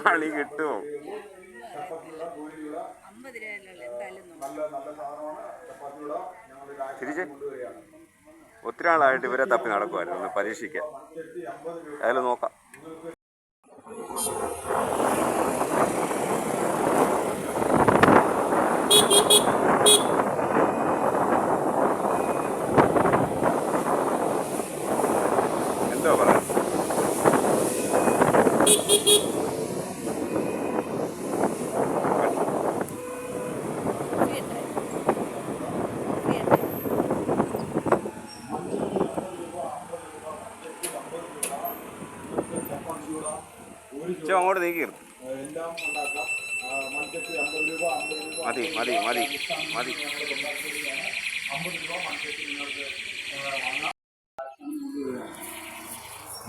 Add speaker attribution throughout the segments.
Speaker 1: പണി കിട്ടുമോ? തിരിച്ച് ഒത്തിരി ആളായിട്ട് ഇവരെ തപ്പി നടക്കുമായിരുന്നു ഒന്ന് പരീക്ഷിക്കാൻ. അതിൽ നോക്കാം. എന്തോ പറയാ, അങ്ങോട്ട് നീക്കി മതി മതി മതി മതി.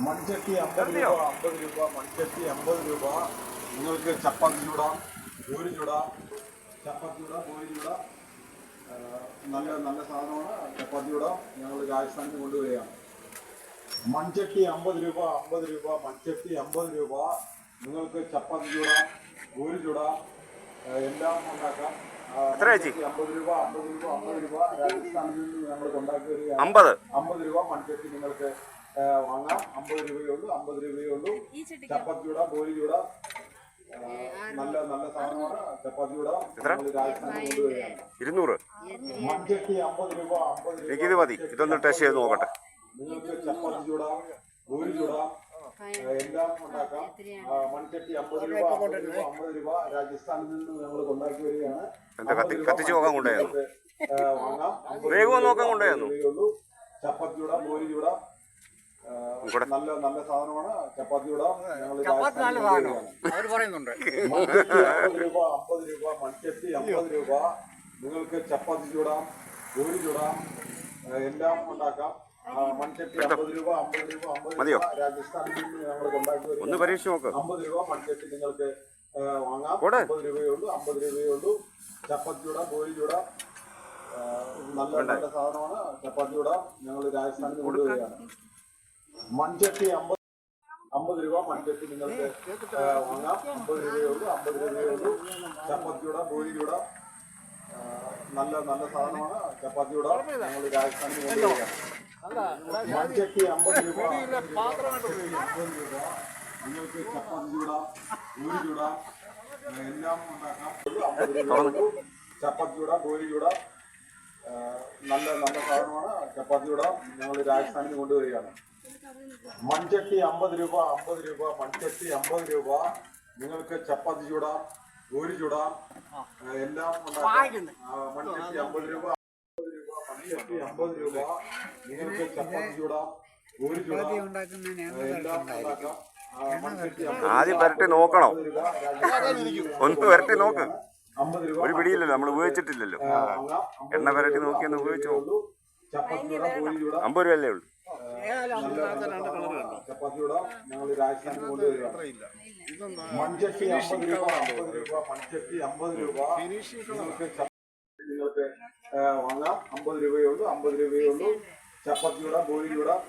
Speaker 2: മൺചട്ടി 50 രൂപ, മൺചട്ടി 50 രൂപ. നിങ്ങൾക്ക് ചപ്പാത്തി ചൂടാം, പൂരി ചൂടാം. ചപ്പാത്തി ചൂടാം, പൂരി ചൂടാം. നല്ല നല്ല സാധനമാണ്. ചപ്പാത്തി ചൂടാം ഞങ്ങൾ രാജസ്ഥാനിൽ കൊണ്ടുവരികയാണ്. മൺചട്ടി 50 രൂപ, 50 രൂപ. മൺചട്ടി 50 രൂപ. നിങ്ങൾക്ക് ചപ്പാത്തി ചൂടാം, പൂരി ചൂടാം, എല്ലാം ഉണ്ടാക്കാം.
Speaker 1: 50
Speaker 2: രൂപ, 50 രൂപ, 50 രൂപ. രാജസ്ഥാനിൽ നിന്ന് ഞങ്ങൾ കൊണ്ടാക്കി വരികയാണ്.
Speaker 1: 50
Speaker 2: രൂപ മൺചട്ടി നിങ്ങൾക്ക് വാങ്ങാം. 50 രൂപയേ ഉള്ളൂ, 50 രൂപയേ ഉള്ളൂ. ചപ്പാത്തി ചൂടാം, പൂരി ചൂടാം. നല്ല നല്ല സാധനമാണ്. ചപ്പാത്തി ചൂടാം രാജസ്ഥാനിൽ കൊണ്ടുവരികയാണ്.
Speaker 1: 200.
Speaker 2: മൺചട്ടി 50 രൂപ, 50 രൂപ.
Speaker 1: എനിക്കിത് മതി. ഇതൊന്ന് ടേസ്റ്റ് ചെയ്ത് നോക്കട്ടെ.
Speaker 2: നിങ്ങൾക്ക് ചപ്പാത്തി ചൂടാം, പൂരി ചൂടാം, എല്ലാം ഉണ്ടാക്കാം. മൺചട്ടി 50 രൂപ, 50 രൂപ, 50 രൂപ. രാജസ്ഥാനിൽ നിന്ന് ഞങ്ങൾ കൊണ്ടാക്കി വരികയാണ്.
Speaker 1: കത്തിച്ച് നോക്കാൻ കൊണ്ടുപോയായിരുന്നു.
Speaker 2: വാങ്ങാം.
Speaker 1: വേഗം നോക്കാൻ കൊണ്ടുപോയായിരുന്നു.
Speaker 2: ചപ്പാത്തി ചൂടാം, പൂരി ചൂടാം. നല്ല നല്ല സാധനമാണ്. ചപ്പാത്തി ചൂടാം ഞങ്ങൾ പറയുന്നുണ്ട്. 50 രൂപ, 50 രൂപ. മൺചട്ടി 50 രൂപ. നിങ്ങൾക്ക് ചപ്പാത്തി ചൂടാം, പൂരി ചൂടാം, എല്ലാം ഉണ്ടാക്കാം. മൺചട്ടി 50 രൂപ, 50 രൂപ, 50 രൂപ. രാജസ്ഥാനിൽ നിന്ന് ഞങ്ങൾ കൊണ്ടാക്കി വരും.
Speaker 1: ഒന്ന് പരീക്ഷിച്ച് നോക്ക്.
Speaker 2: 50 രൂപ മൺചട്ടി നിങ്ങൾക്ക് വാങ്ങാം. 50 രൂപയേ ഉള്ളൂ, 50 രൂപയേ ഉള്ളൂ. ചപ്പാത്തി ചൂടാം, പൂരി ചൂടാം. നല്ല നല്ല സാധനമാണ്. ചപ്പാത്തി ചൂടാം ഞങ്ങൾ രാജസ്ഥാനിൽ കൊണ്ടുവരികയാണ്. മൺചട്ടി 50 രൂപ. മൺചട്ടി നിങ്ങൾക്ക് വാങ്ങാം. 50 രൂപയേ ഉള്ളൂ, 50 രൂപയേ ഉള്ളൂ. ചപ്പാത്തി ചൂടാം, പൂരി ചൂടാം. നല്ല നല്ല സാധനമാണ്. ചപ്പാത്തി ചൂടാം ഞങ്ങൾ രാജസ്ഥാനിൽ കൊണ്ടുവരികയാണ്. മൺചട്ടി 50 രൂപ, 50 രൂപ. നിങ്ങൾക്ക് ചപ്പാത്തി ചൂടാം, പൂരി ചൂടാം, എല്ലാം ഉണ്ടാക്കാം. 50 രൂപ. ചപ്പാത്തി ചൂടാം, പൂരി ചൂടാം. നല്ല നല്ല സാധനമാണ്. ചപ്പാത്തി ചൂടാം ഞങ്ങൾ രാജസ്ഥാനിൽ കൊണ്ടുവരികയാണ്. മൺചട്ടി 50 രൂപ, 50 രൂപ. മൺചട്ടി 50 രൂപ. നിങ്ങൾക്ക് ചപ്പാത്തി ചൂടാം, പൂരി ചൂടാം, എല്ലാം ഉണ്ടാക്കാം. മൺചട്ടി 50 രൂപ, 50 രൂപ. മൺചട്ടി 50 രൂപ. നിങ്ങൾക്ക് ചപ്പാത്തി ചൂടാം, പൂരി ചൂടാം, എല്ലാം ഉണ്ടാക്കാം.
Speaker 1: ആദ്യം വരട്ടി നോക്കണം. ഒന്ന് വരട്ടി നോക്ക്. ഒരു പിടിയില്ലല്ലോ, നമ്മൾ ഉപയോഗിച്ചിട്ടില്ലല്ലോ. എണ്ണ വരട്ടി നോക്കിയൊന്ന് ഉപയോഗിച്ചു നോക്കൂ. 50 രൂപയല്ലേ ഉള്ളൂ.
Speaker 2: ചപ്പാത്തി ചൂടാം ഞങ്ങൾ രാജസ്ഥാനിൽ കൊണ്ടുവരികയാണ്. മൺചട്ടി 50 രൂപ, 50 രൂപ. മൺചട്ടി 50 രൂപ. നിങ്ങൾക്ക് വാങ്ങാം. 50 രൂപയേ ഉള്ളൂ, 50 രൂപയേ ഉള്ളൂ. ചപ്പാത്തി ചൂടാം, പൂരി ചൂടാം.